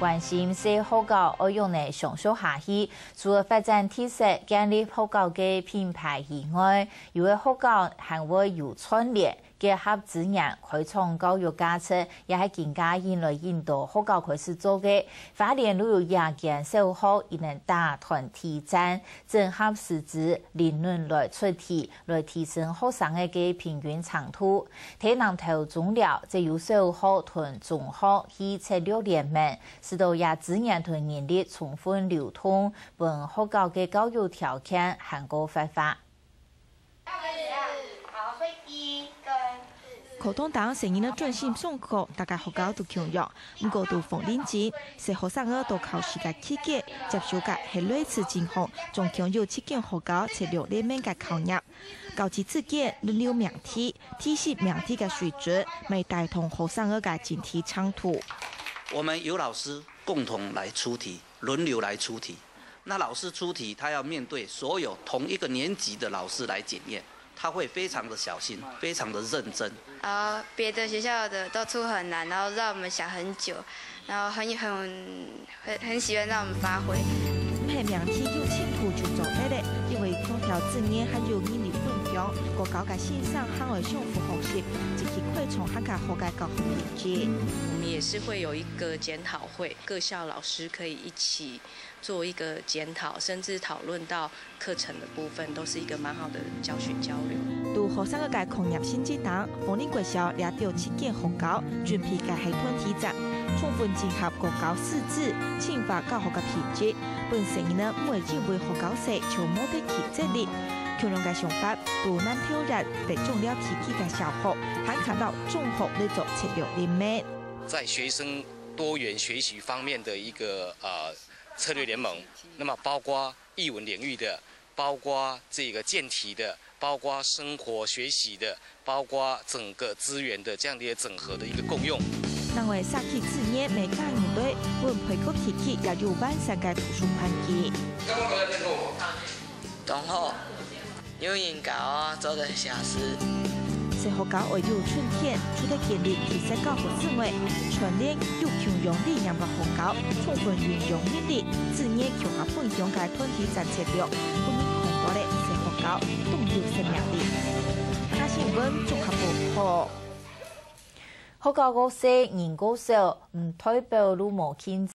关心是学校要用来上修下去，除了发展特色建立学校嘅品牌以外，有的学校还会有串联。 结合资源开创教育价值，也系更加引来引导学校开始做嘅。花莲旅游夜间小学亦能打团体战，整合师资理论来出题，来提升学生嘅平均长度。体能头中了，即有小学同中学去策略联盟，使到也资源同人力充分流通，帮学校嘅教育条件更高发发。 课堂当成员的专心上课，大家学校都强弱，不过都逢年节，使学生都靠时间起结，接受嘅系类似情况，仲强有7间学校策略联盟嘅考验，教师之间轮流命题，体系命题嘅水准，未带同学生嘅整体长度。我们有老师共同来出题，轮流来出题。那老师出题，他要面对所有同一个年级的老师来检验。 他会非常的小心，非常的认真。然后别的学校的都出很难，然后让我们想很久，然后很喜欢让我们发挥。唔系命题有前途就做得嘞，因为空调字眼还有人力分享，国家嘅线上行为相互学习，积极扩充客家学界教育理解。我们也是会有一个检讨会，各校老师可以一起做一个检讨，甚至讨论到课程的部分，都是一个蛮好的教学交流。杜学生嘅工业新技能，逢年国小掠到7间学校，准备嘅系团体战，充分结合国教师资，强化教学嘅品质。本成员呢，每进为学校社求目的其责任。强龙嘅想法，杜难挑战，被中了提起嘅小学，还看到中学嚟做策略联盟。在学生多元学习方面的一个策略联盟，那么包括艺文领域的，包括这个健体的，包括生活学习的，包括整个资源的这样的一个整合的一个共用。因为沙期之夜每家园队为培育提起也有完善嘅图书馆机。同学有研究啊，做个小事。社学校为有春天，除了建立提升教学思维，全年有强用理念嘅学校，充分运用人力，自然强化分享嘅团体战策略，不免看到咧社学校动有生命力。下新闻综合报道。學校個些人個少，唔代表魯無傾。